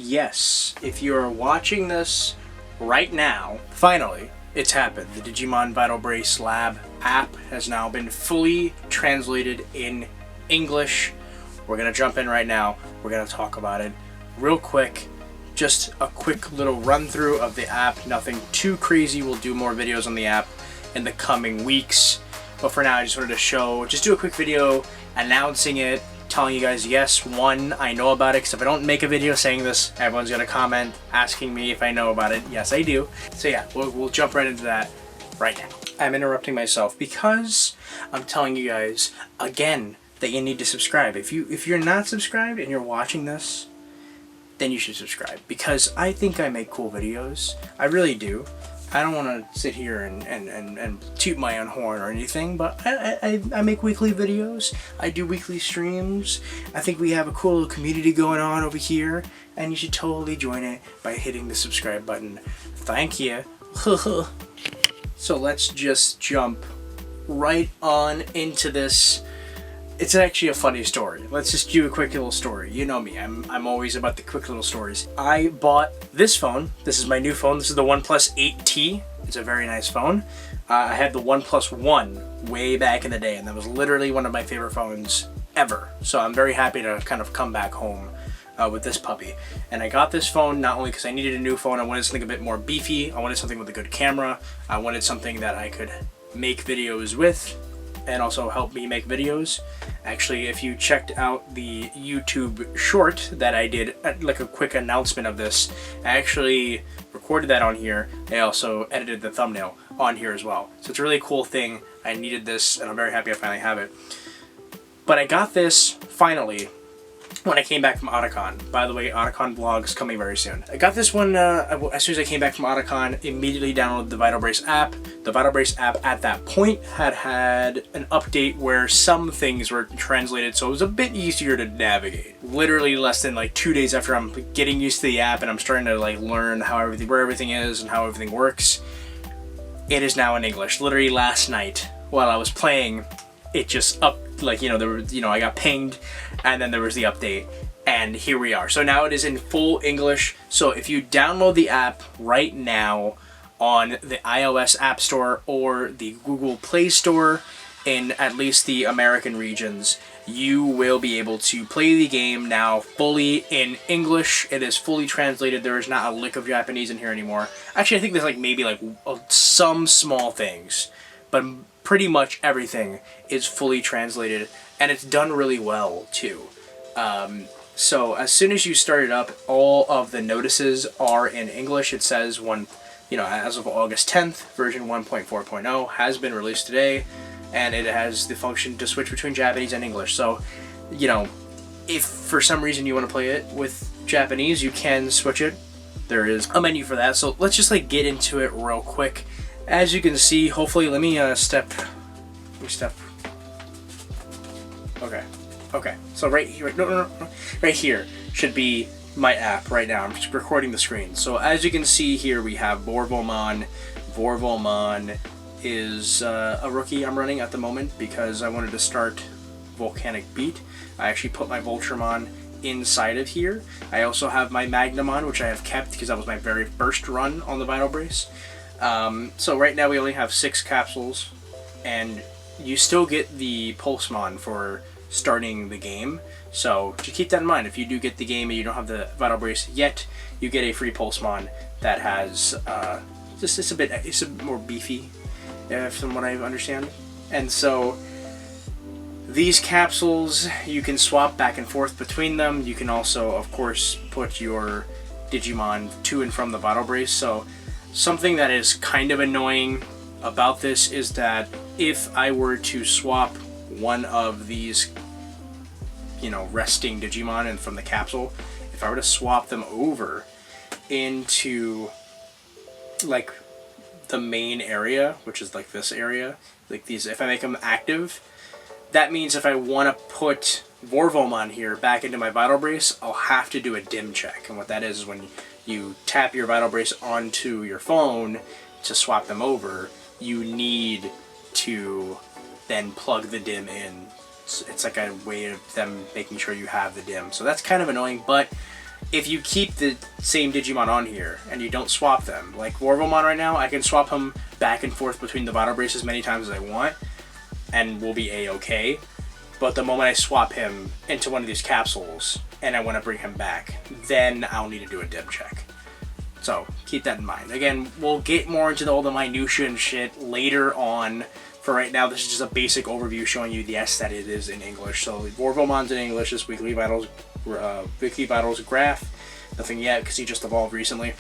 Yes, if you are watching this right now, finally, it's happened. The Digimon Vital Brace Lab app has now been fully translated in English. We're going to jump in right now. We're going to talk about it real quick. Just a quick little run through of the app. Nothing too crazy. We'll do more videos on the app in the coming weeks. But for now, I just wanted to just do a quick video announcing it, telling you guys, yes, one, I know about it, because if I don't make a video saying this, everyone's going to comment asking me if I know about it. Yes, I do. So yeah, we'll jump right into that right now. I'm interrupting myself because I'm telling you guys, again, that you need to subscribe. If you're not subscribed and you're watching this, then you should subscribe, because I think I make cool videos. I really do. I don't want to sit here and toot my own horn or anything, but I make weekly videos. I do weekly streams. I think we have a cool little community going on over here, and you should totally join it by hitting the subscribe button. Thank you. So let's just jump right on into this. It's actually a funny story. Let's just do a quick little story. You know me, I'm always about the quick little stories. I bought this phone. This is my new phone. This is the OnePlus 8T. It's a very nice phone. I had the OnePlus One way back in the day, and that was literally one of my favorite phones ever. So I'm very happy to kind of come back home with this puppy. And I got this phone not only because I needed a new phone, I wanted something a bit more beefy. I wanted something with a good camera. I wanted something that I could make videos with and also help me make videos. Actually, if you checked out the YouTube short that I did, like a quick announcement of this, I actually recorded that on here. I also edited the thumbnail on here as well. So it's a really cool thing. I needed this, and I'm very happy I finally have it. But I got this, finally, when I came back from Otakon. By the way, Otakon vlog's coming very soon. I got this one as soon as I came back from Otakon, immediately downloaded the Vital Brace app. The Vital Brace app at that point had an update where some things were translated, so it was a bit easier to navigate. Literally less than like 2 days after I'm getting used to the app and I'm starting to like learn where everything is and how everything works, it is now in English. Literally last night while I was playing, it just I got pinged, and then there was the update, and here we are. So now it is in full English. So if you download the app right now on the iOS App Store or the Google Play Store in at least the American regions, you will be able to play the game now fully in English. It is fully translated. There is not a lick of Japanese in here anymore. Actually, I think there's maybe some small things, but pretty much everything is fully translated, and it's done really well too. So as soon as you start it up, all of the notices are in English. It says as of August 10th, version 1.4.0 has been released today, and it has the function to switch between Japanese and English. So, if for some reason you want to play it with Japanese, you can switch it. There is a menu for that. So let's just get into it real quick. As you can see, hopefully, let me step. Okay. So right here, right here should be my app right now. I'm just recording the screen. So as you can see here, we have Vorvomon. Vorvomon is a rookie I'm running at the moment because I wanted to start Volcanic Beat. I actually put my Voltramon inside of here. I also have my Magnamon, which I have kept because that was my very first run on the Vital Brace. So right now we only have 6 capsules, and you still get the Pulsemon for starting the game. So to keep that in mind, if you do get the game and you don't have the Vital Brace yet, you get a free Pulsemon that has it's a bit more beefy, from what I understand. And so these capsules, you can swap back and forth between them. You can also, of course, put your Digimon to and from the Vital Brace. So something that is kind of annoying about this is that if I were to swap one of these, resting Digimon and from the capsule, if I were to swap them over into the main area, which is this area, these, if I make them active, that means if I want to put Vorvomon here back into my Vital Brace, I'll have to do a dim check. And what that is when you tap your Vital Brace onto your phone to swap them over, you need to then plug the dim in. It's like a way of them making sure you have the dim. So that's kind of annoying, but if you keep the same Digimon on here and you don't swap them, like Vorvomon right now, I can swap him back and forth between the Vital Brace as many times as I want, and we'll be A-okay. But the moment I swap him into one of these capsules and I want to bring him back, then I'll need to do a dim check. So keep that in mind. Again, we'll get more into all the minutia and shit later on. For right now, this is just a basic overview showing you, yes, that it is in English. So Vorvomon's in English, this Weekly Vitals graph. Nothing yet, because he just evolved recently.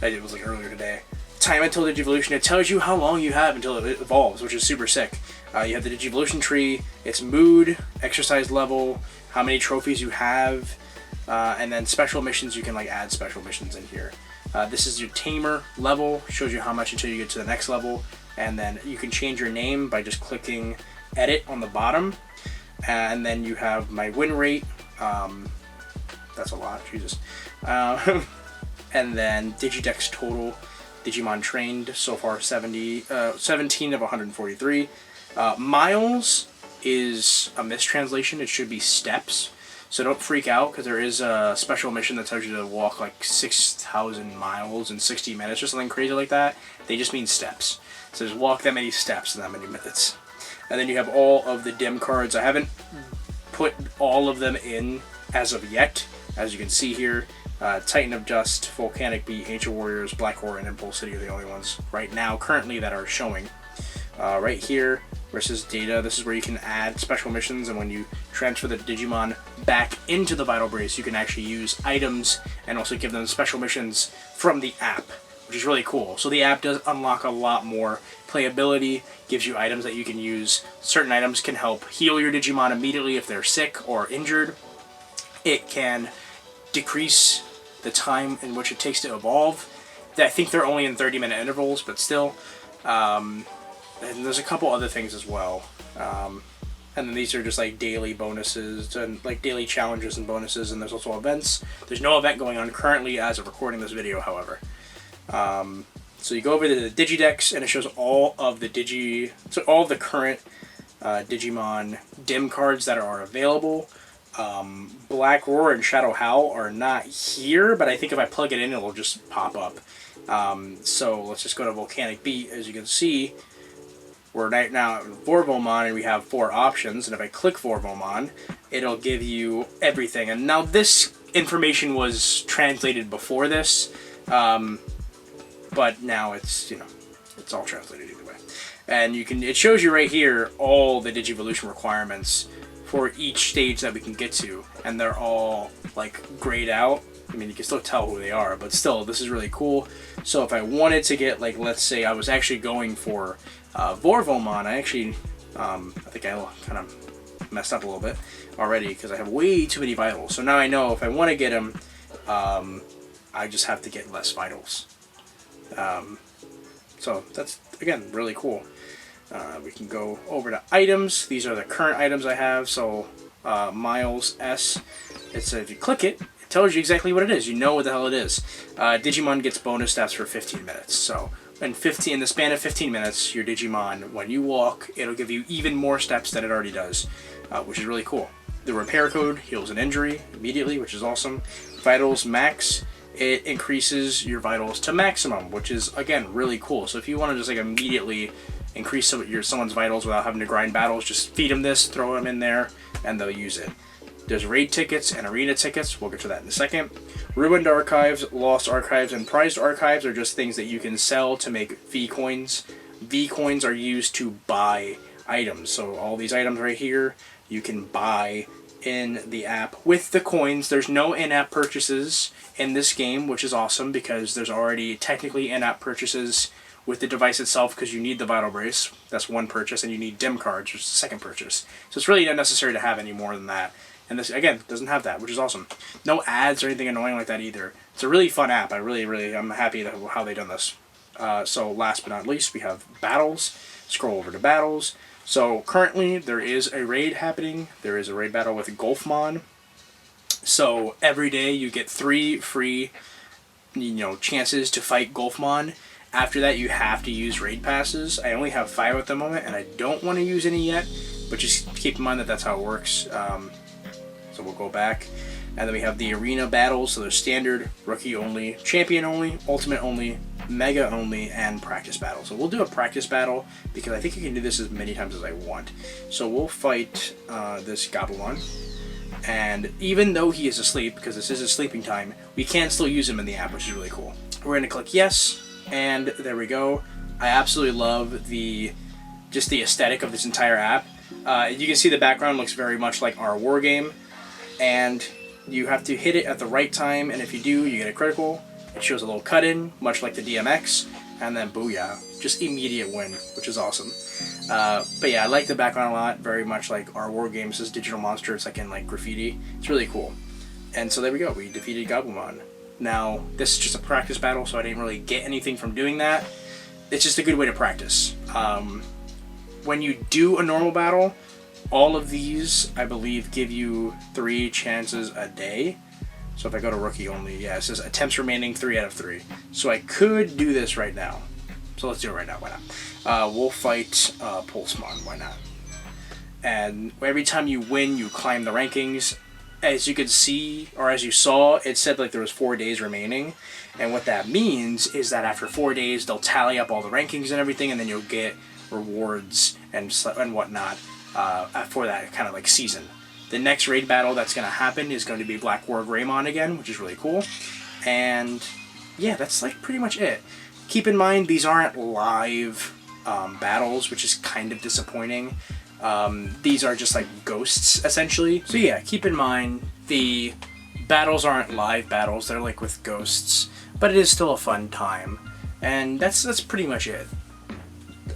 It was like earlier today. Time until Digivolution. It tells you how long you have until it evolves, which is super sick. You have the Digivolution tree, its mood, exercise level, how many trophies you have, and then special missions. You can like add special missions in here. This is your tamer level, shows you how much until you get to the next level, and then you can change your name by just clicking edit on the bottom, and then you have my win rate. That's a lot, Jesus. And then Digi Decks total, Digimon trained so far 17 of 143. Miles is a mistranslation. It should be steps. So don't freak out, because there is a special mission that tells you to walk like 6,000 miles in 60 minutes or something crazy like that. They just mean steps. So just walk that many steps in that many minutes. And then you have all of the dim cards. I haven't put all of them in as of yet. As you can see here, Titan of Dust, Volcanic Beat, Ancient Warriors, Black Horror, and Impulse City are the only ones right now currently that are showing. Right here, versus data, this is where you can add special missions, and when you transfer the Digimon back into the Vital Brace, you can actually use items and also give them special missions from the app, which is really cool. So the app does unlock a lot more playability, gives you items that you can use. Certain items can help heal your Digimon immediately if they're sick or injured. It can decrease the time in which it takes to evolve. I think they're only in 30-minute intervals, but still. And there's a couple other things as well. And then these are just like daily bonuses and like daily challenges and bonuses, and there's also events. There's no event going on currently as of recording this video, however. So you go over to the Digi Decks, and it shows all of the all of the current Digimon dim cards that are available. Black Roar and Shadow Howl are not here, but I think if I plug it in, it'll just pop up. So let's just go to Volcanic Beat. As you can see, we're right now at Vorvomon, and we have 4 options. And if I click Vorvomon, it'll give you everything. And now this information was translated before this, but now it's, it's all translated either way. And it shows you right here all the Digivolution requirements for each stage that we can get to, and they're all like grayed out. I mean, you can still tell who they are, but still, this is really cool. So if I wanted to get, like, let's say I was actually going for Vorvomon, I actually, I think I kind of messed up a little bit already because I have way too many vitals. So now I know if I want to get him, I just have to get less vitals. So that's, again, really cool. We can go over to items. These are the current items I have. So Miles S. It's if you click it, it tells you exactly what it is. You know what the hell it is. Digimon gets bonus stats for 15 minutes. So in the span of 15 minutes, your Digimon, when you walk, it'll give you even more steps than it already does, which is really cool. The repair code heals an injury immediately, which is awesome. Vitals max. It increases your vitals to maximum, which is, again, really cool. So if you want to just like immediately increase someone's vitals without having to grind battles, just feed them this, throw them in there, and they'll use it. There's raid tickets and arena tickets. We'll get to that in a second. Ruined archives, lost archives, and prized archives are just things that you can sell to make V-coins. V-coins are used to buy items. So all these items right here, you can buy in the app with the coins. There's no in-app purchases in this game, which is awesome because there's already technically in-app purchases with the device itself because you need the Vital Brace. That's one purchase, and you need dim cards, which is the second purchase. So it's really not necessary to have any more than that. And this, again, doesn't have that, which is awesome. No ads or anything annoying like that either. It's a really fun app. I'm happy how they've done this. So last but not least, we have battles. Scroll over to battles. So currently there is a raid happening. There is a raid battle with Golfmon. So every day you get 3 free, chances to fight Golfmon. After that, you have to use raid passes. I only have 5 at the moment, and I don't want to use any yet. But just keep in mind that that's how it works. So we'll go back. And then we have the arena battles, so there's standard, rookie only, champion only, ultimate only, mega only, and practice battle. So we'll do a practice battle because I think you can do this as many times as I want. So we'll fight this Gabumon, and even though he is asleep, because this is his sleeping time, we can still use him in the app, which is really cool. We're going to click yes, and there we go. I absolutely love just the aesthetic of this entire app. You can see the background looks very much like our war game, and you have to hit it at the right time, and if you do, you get a critical. It shows a little cut-in, much like the DMX, and then booyah, just immediate win, which is awesome. But yeah, I like the background a lot, very much like our war games. This digital monster, it's like in like graffiti. It's really cool. And so there we go, we defeated Gabumon. Now, this is just a practice battle, so I didn't really get anything from doing that. It's just a good way to practice. When you do a normal battle, all of these, I believe, give you 3 chances a day. So if I go to rookie only, yeah, it says attempts remaining 3 out of 3. So I could do this right now. So let's do it right now, why not? We'll fight Pulsemon, why not? And every time you win, you climb the rankings. As you could see, or as you saw, it said like there was 4 days remaining. And what that means is that after 4 days, they'll tally up all the rankings and everything, and then you'll get rewards and whatnot for that kind of like season. The next raid battle that's going to happen is going to be Black War Greymon again, which is really cool. And yeah, that's like pretty much it. Keep in mind, these aren't live battles, which is kind of disappointing. These are just like ghosts, essentially. So yeah, keep in mind, the battles aren't live battles. They're like with ghosts. But it is still a fun time. And that's pretty much it.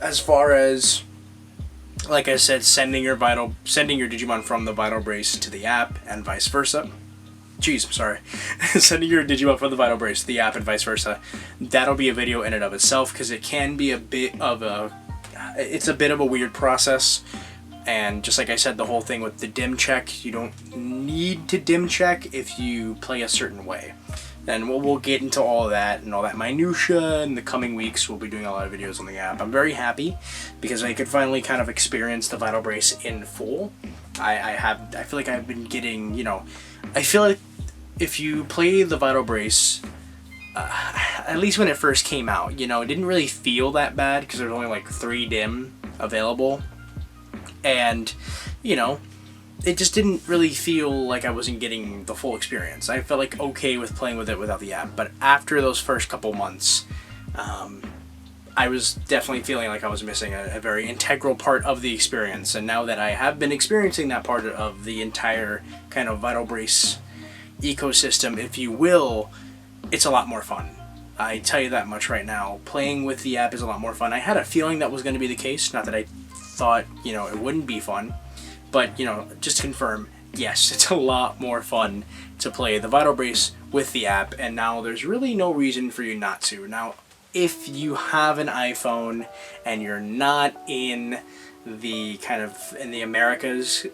As far as, like I said, sending your Digimon from the Vital Brace to the app and vice versa. Jeez, I'm sorry. Sending your Digimon from the Vital Brace to the app and vice versa. That'll be a video in and of itself, because it can be it's a bit of a weird process. And just like I said, the whole thing with the dim check, you don't need to dim check if you play a certain way. And we'll get into all of that and all that minutia in the coming weeks. We'll be doing a lot of videos on the app. I'm very happy because I could finally kind of experience the Vital Brace in full. I feel like I've been getting, I feel like if you play the Vital Brace, at least when it first came out, it didn't really feel that bad because there's only like 3 dim available. And, it just didn't really feel like I wasn't getting the full experience. I felt like okay with playing with it without the app, but after those first couple months, I was definitely feeling like I was missing a very integral part of the experience. And now that I have been experiencing that part of the entire kind of Vital Brace ecosystem, if you will, it's a lot more fun. I tell you that much right now. Playing with the app is a lot more fun. I had a feeling that was going to be the case, not that I thought, it wouldn't be fun. But, just to confirm, yes, it's a lot more fun to play the Vital Brace with the app, and now there's really no reason for you not to. Now, if you have an iPhone and you're not in the Americas,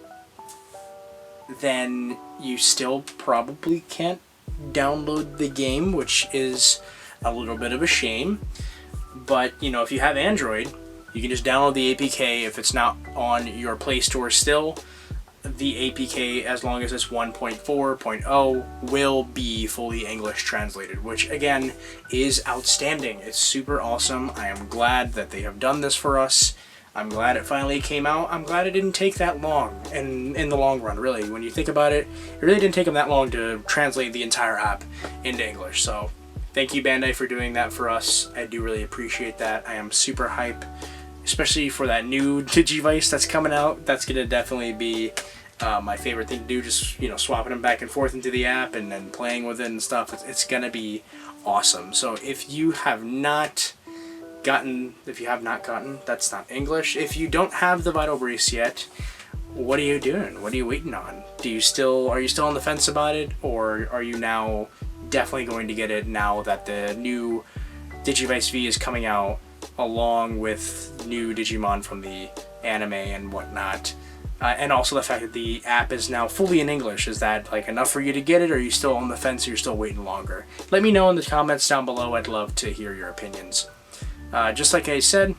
then you still probably can't download the game, which is a little bit of a shame. But, if you have Android, you can just download the APK. If it's not on your Play Store still, the APK, as long as it's 1.4.0, will be fully English translated, which again is outstanding. It's super awesome. I am glad that they have done this for us. I'm glad it finally came out. I'm glad it didn't take that long, and in the long run, really. When you think about it, it really didn't take them that long to translate the entire app into English. So thank you, Bandai, for doing that for us. I do really appreciate that. I am super hype, especially for that new Digivice that's coming out. That's going to definitely be my favorite thing to do, just swapping them back and forth into the app and then playing with it and stuff. It's going to be awesome. So if you have not gotten, that's not English. If you don't have the Vital Brace yet, what are you doing? What are you waiting on? Are you still on the fence about it, or are you now definitely going to get it now that the new Digivice V is coming out, along with new Digimon from the anime and whatnot, and also the fact that the app is now fully in English? Is that enough for you to get it, or are you still on the fence, or you're still waiting longer? Let me know in the comments down below. I'd love to hear your opinions. Just like I said,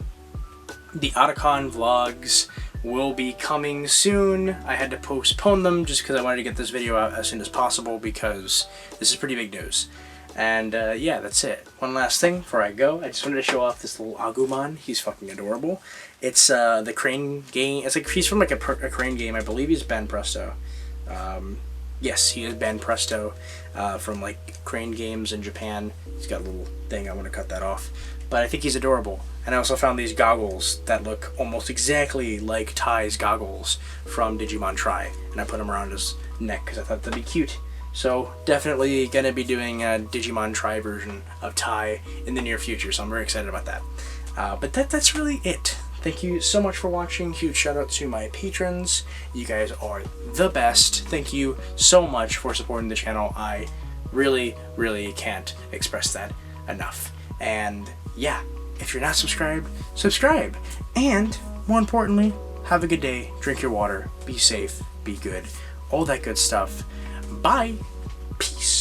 the Otacon vlogs will be coming soon. I had to postpone them just because I wanted to get this video out as soon as possible because this is pretty big news. And yeah, that's it. One last thing before I go, I just wanted to show off this little Agumon. He's fucking adorable. It's the Crane game. It's like he's from like a Crane game. I believe he's Ben Presto. Yes, he is Ben Presto from like Crane games in Japan. He's got a little thing. I want to cut that off. But I think he's adorable. And I also found these goggles that look almost exactly like Ty's goggles from Digimon Tri. And I put them around his neck because I thought that'd be cute. So definitely going to be doing a Digimon Tri version of Ty in the near future. So I'm very excited about that. But that's really it. Thank you so much for watching. Huge shout out to my patrons. You guys are the best. Thank you so much for supporting the channel. I really, really can't express that enough. And yeah, if you're not subscribed, subscribe. And more importantly, have a good day, drink your water, be safe, be good, all that good stuff. Bye. Peace.